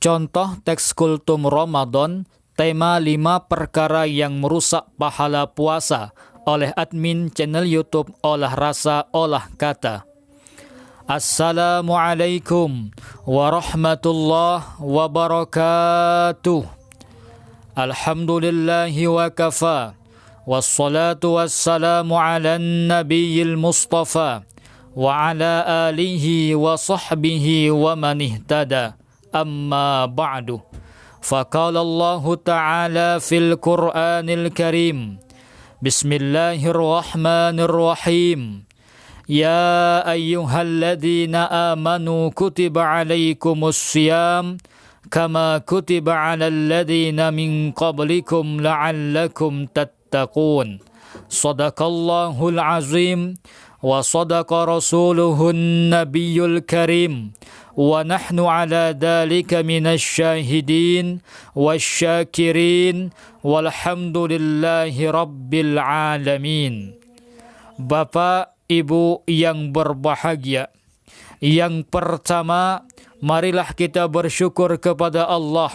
Contoh teks kultum Ramadan, tema 5 perkara yang merusak pahala puasa oleh admin channel YouTube Olah Rasa Olah Kata. Assalamualaikum warahmatullahi wabarakatuh. Alhamdulillahi wa kafa. Wassalatu wassalamu ala nabiyil mustafa wa ala alihi wa sahbihi wa man ihtada. Amma ba'du. Faqala Allah Ta'ala fil Qur'anil Karim. Bismillahirrahmanirrahim. Ya ayyuhalladzina amanu kutiba alaikumus siyam kama kutiba alal ladzina min qablikum la'allakum tattaqun. Shadaqallahul azim wa sadaqa rasuluhun nabiyyul karim. Wa nahnu ala dhalika minasy syahidin wasyakirin walhamdulillahi rabbil alamin. Bapak, Ibu yang berbahagia, yang pertama, marilah kita bersyukur kepada Allah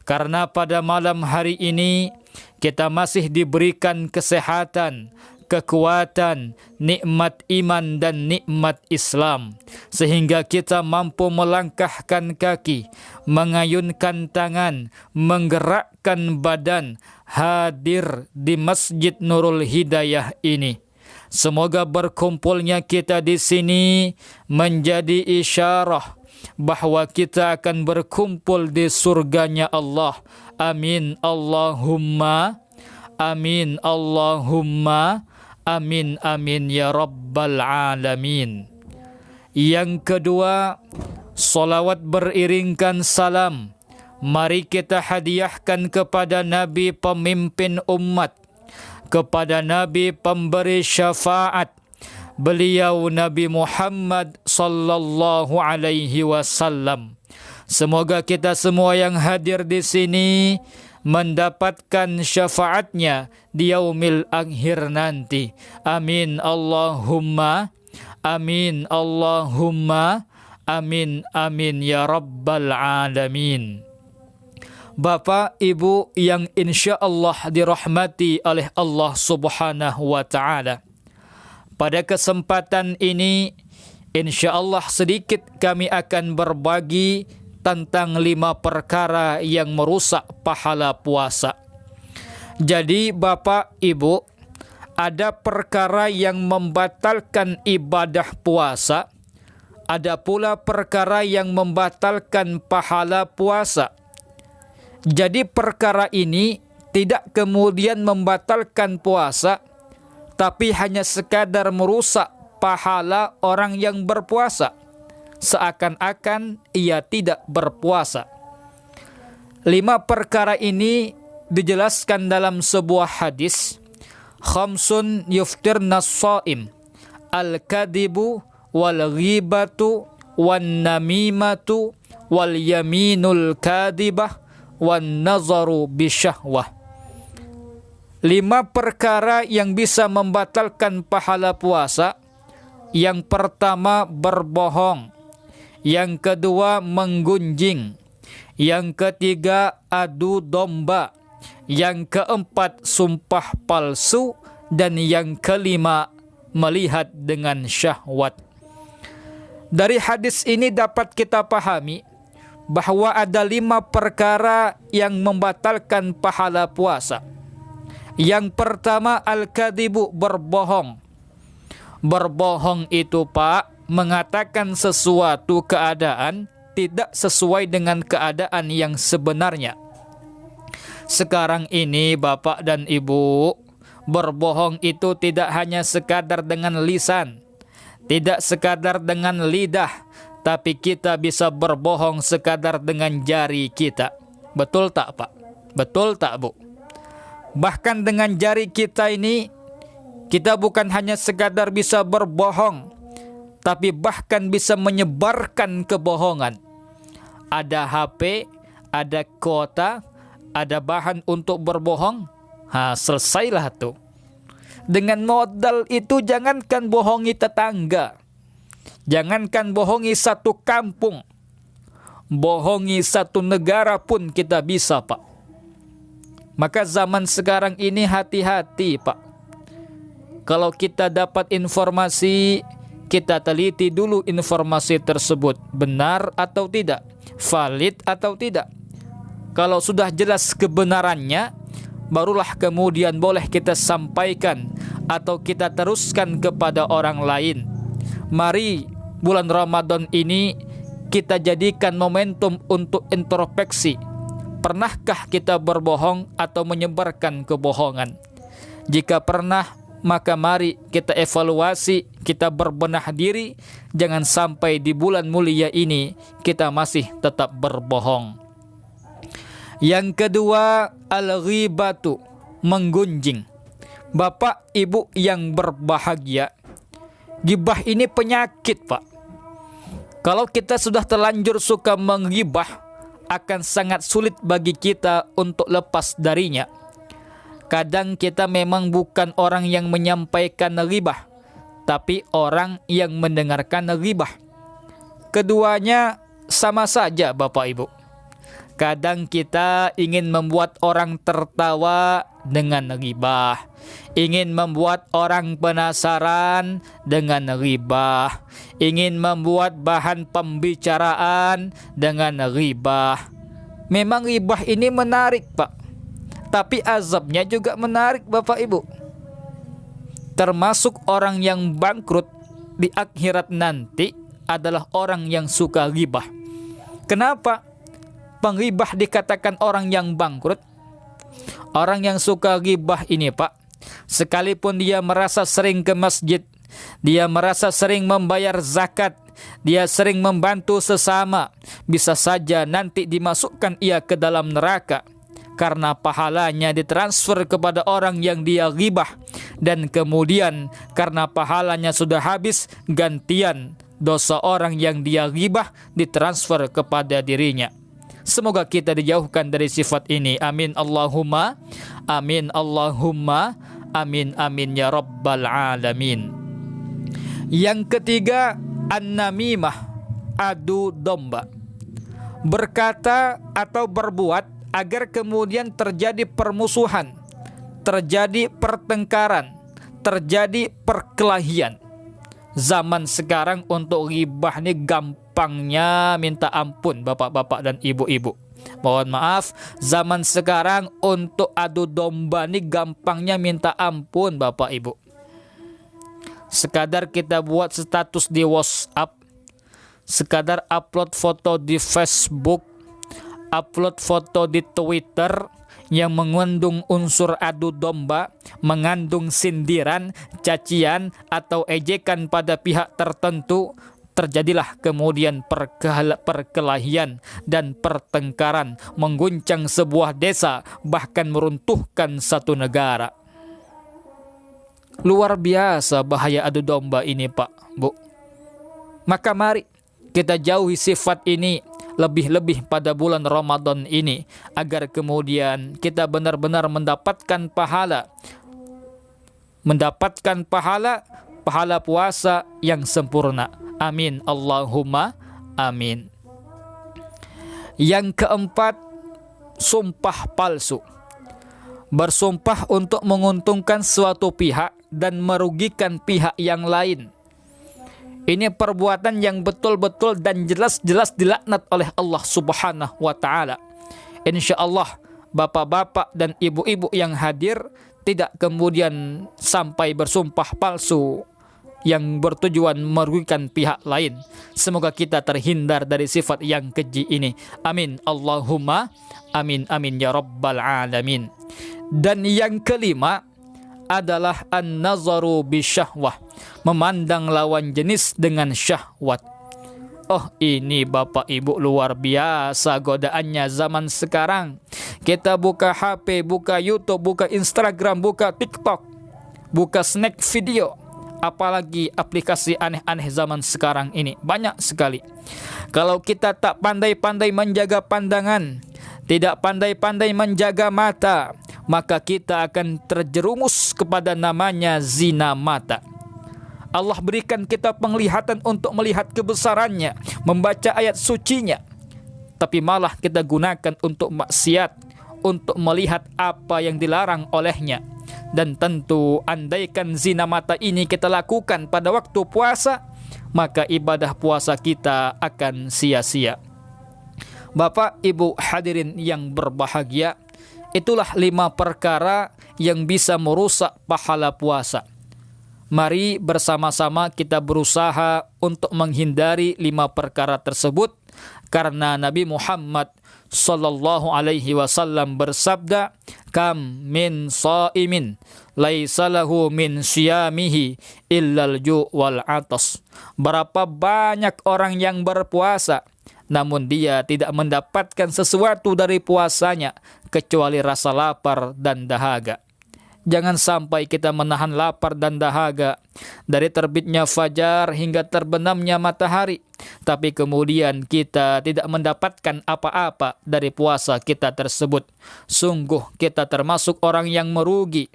karena pada malam hari ini kita masih diberikan kesehatan, kekuatan, nikmat iman dan nikmat Islam, sehingga kita mampu melangkahkan kaki, mengayunkan tangan, menggerakkan badan, hadir di Masjid Nurul Hidayah ini. Semoga berkumpulnya kita di sini menjadi isyarah bahwa kita akan berkumpul di surganya Allah. Amin Allahumma, amin Allahumma, amin amin ya rabbal alamin. Yang kedua, salawat beriringkan salam. Mari kita hadiahkan kepada Nabi pemimpin umat, kepada Nabi pemberi syafaat, beliau Nabi Muhammad sallallahu alaihi wasallam. Semoga kita semua yang hadir di sini mendapatkan syafaatnya di yaumil akhir nanti. Amin Allahumma, amin Allahumma, amin amin ya rabbal alamin. Bapak, Ibu yang insya Allah dirahmati oleh Allah subhanahu wa ta'ala, pada kesempatan ini insya Allah sedikit kami akan berbagi tentang 5 perkara yang merusak pahala puasa. Jadi Bapak Ibu, ada perkara yang membatalkan ibadah puasa, ada pula perkara yang membatalkan pahala puasa. Jadi perkara ini tidak kemudian membatalkan puasa, tapi hanya sekadar merusak pahala orang yang berpuasa, seakan-akan ia tidak berpuasa. 5 perkara ini dijelaskan dalam sebuah hadis. Khamsun yuftirnas shaim, al-kadibu wal ghibatu wan namimatu wal yaminul kadibah wan nazaru bisyahwah. 5 perkara yang bisa membatalkan pahala puasa. Yang pertama, berbohong. Yang kedua, menggunjing. Yang ketiga, adu domba. Yang keempat, sumpah palsu. Dan yang kelima, melihat dengan syahwat. Dari hadis ini dapat kita pahami bahwa ada 5 perkara yang membatalkan pahala puasa. Yang pertama, al-kadibu, berbohong. Berbohong itu Pak, mengatakan sesuatu keadaan tidak sesuai dengan keadaan yang sebenarnya. Sekarang ini Bapak dan Ibu, berbohong itu tidak hanya sekadar dengan lisan, tidak sekadar dengan lidah, tapi kita bisa berbohong sekadar dengan jari kita. Betul tak Pak? Betul tak Bu? Bahkan dengan jari kita ini, kita bukan hanya sekadar bisa berbohong, tapi bahkan bisa menyebarkan kebohongan. Ada HP, ada kuota, ada bahan untuk berbohong. Selesailah tuh. Dengan modal itu jangankan bohongi tetangga, jangankan bohongi satu kampung, bohongi satu negara pun kita bisa, Pak. Maka zaman sekarang ini hati-hati, Pak. Kalau kita dapat informasi, kita teliti dulu informasi tersebut benar atau tidak, valid atau tidak. Kalau sudah jelas kebenarannya, barulah kemudian boleh kita sampaikan atau kita teruskan kepada orang lain. Mari bulan Ramadan ini kita jadikan momentum untuk introspeksi. Pernahkah kita berbohong atau menyebarkan kebohongan? Jika pernah, maka mari kita evaluasi, kita berbenah diri. Jangan sampai di bulan mulia ini kita masih tetap berbohong. Yang kedua, al-ghibatu, menggunjing. Bapak Ibu yang berbahagia, gibah ini penyakit, Pak. Kalau kita sudah terlanjur suka menggibah, akan sangat sulit bagi kita untuk lepas darinya. Kadang kita memang bukan orang yang menyampaikan ghibah, tapi orang yang mendengarkan ghibah. Keduanya sama saja, Bapak Ibu. Kadang kita ingin membuat orang tertawa dengan ghibah, ingin membuat orang penasaran dengan ghibah, ingin membuat bahan pembicaraan dengan ghibah. Memang ghibah ini menarik, Pak, tapi azabnya juga menarik, Bapak Ibu. Termasuk orang yang bangkrut di akhirat nanti adalah orang yang suka ghibah. Kenapa penghibah dikatakan orang yang bangkrut? Orang yang suka ghibah ini, Pak, sekalipun dia merasa sering ke masjid, dia merasa sering membayar zakat, dia sering membantu sesama, bisa saja nanti dimasukkan ia ke dalam neraka karena pahalanya ditransfer kepada orang yang dia ghibah, dan kemudian karena pahalanya sudah habis, gantian dosa orang yang dia ghibah ditransfer kepada dirinya. Semoga kita dijauhkan dari sifat ini. Amin Allahumma amin, Allahumma amin, amin ya rabbal alamin. Yang ketiga, an-namimah, adu domba. Berkata atau berbuat agar kemudian terjadi permusuhan, terjadi pertengkaran, terjadi perkelahian. Zaman sekarang untuk ghibah ini gampangnya minta ampun, bapak-bapak dan ibu-ibu. Mohon maaf, zaman sekarang untuk adu domba ini gampangnya minta ampun, Bapak Ibu. Sekadar kita buat status di WhatsApp, sekadar upload foto di Facebook, upload foto di Twitter yang mengandung unsur adu domba, mengandung sindiran, cacian, atau ejekan pada pihak tertentu, terjadilah kemudian perkelahian dan pertengkaran, mengguncang sebuah desa, bahkan meruntuhkan satu negara. Luar biasa bahaya adu domba ini, Pak, Bu. Maka mari kita jauhi sifat ini, lebih-lebih pada bulan Ramadan ini, agar kemudian kita benar-benar mendapatkan pahala puasa yang sempurna. Amin Allahumma amin. Yang keempat, sumpah palsu. Bersumpah untuk menguntungkan suatu pihak dan merugikan pihak yang lain. Ini perbuatan yang betul-betul dan jelas-jelas dilaknat oleh Allah Subhanahu wa Ta'ala. Insya Allah bapak-bapak dan ibu-ibu yang hadir tidak kemudian sampai bersumpah palsu yang bertujuan merugikan pihak lain. Semoga kita terhindar dari sifat yang keji ini. Amin Allahumma amin, amin ya rabbal alamin. Dan yang kelima adalah an-nazaru bisyahwah, memandang lawan jenis dengan syahwat. Oh, ini Bapak Ibu luar biasa godaannya zaman sekarang. Kita buka HP, buka YouTube, buka Instagram, buka TikTok, buka snack video, apalagi aplikasi aneh-aneh zaman sekarang ini banyak sekali. Kalau kita tak pandai-pandai menjaga pandangan, tidak pandai-pandai menjaga mata, maka kita akan terjerumus kepada namanya zina mata. Allah berikan kita penglihatan untuk melihat kebesarannya, membaca ayat sucinya. tapi malah kita gunakan untuk maksiat, untuk melihat apa yang dilarang olehnya. Dan tentu andaikan zina mata ini kita lakukan pada waktu puasa, maka ibadah puasa kita akan sia-sia. Bapak, Ibu hadirin yang berbahagia, itulah 5 perkara yang bisa merusak pahala puasa. Mari bersama-sama kita berusaha untuk menghindari 5 perkara tersebut, karena Nabi Muhammad sallallahu alaihi wasallam bersabda, "Kam min shaimin laisa lahu min siyamihi illal ju' wal atas." Berapa banyak orang yang berpuasa namun dia tidak mendapatkan sesuatu dari puasanya kecuali rasa lapar dan dahaga. Jangan sampai kita menahan lapar dan dahaga dari terbitnya fajar hingga terbenamnya matahari, tapi kemudian kita tidak mendapatkan apa-apa dari puasa kita tersebut. Sungguh kita termasuk orang yang merugi.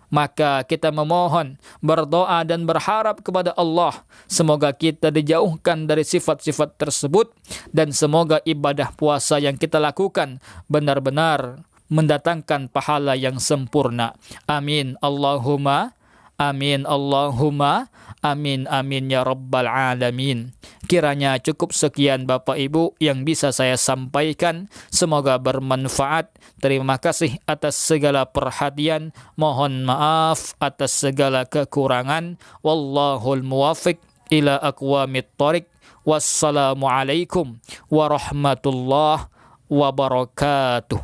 Maka kita memohon, berdoa dan berharap kepada Allah, semoga kita dijauhkan dari sifat-sifat tersebut, dan semoga ibadah puasa yang kita lakukan benar-benar mendatangkan pahala yang sempurna. Amin Allahumma amin, Allahumma amin, amin ya rabbal alamin. Kiranya cukup sekian Bapak Ibu yang bisa saya sampaikan, semoga bermanfaat. Terima kasih atas segala perhatian, mohon maaf atas segala kekurangan. Wallahul muwafiq ila aqwamit thoriq. Wassalamualaikum warahmatullahi wabarakatuh.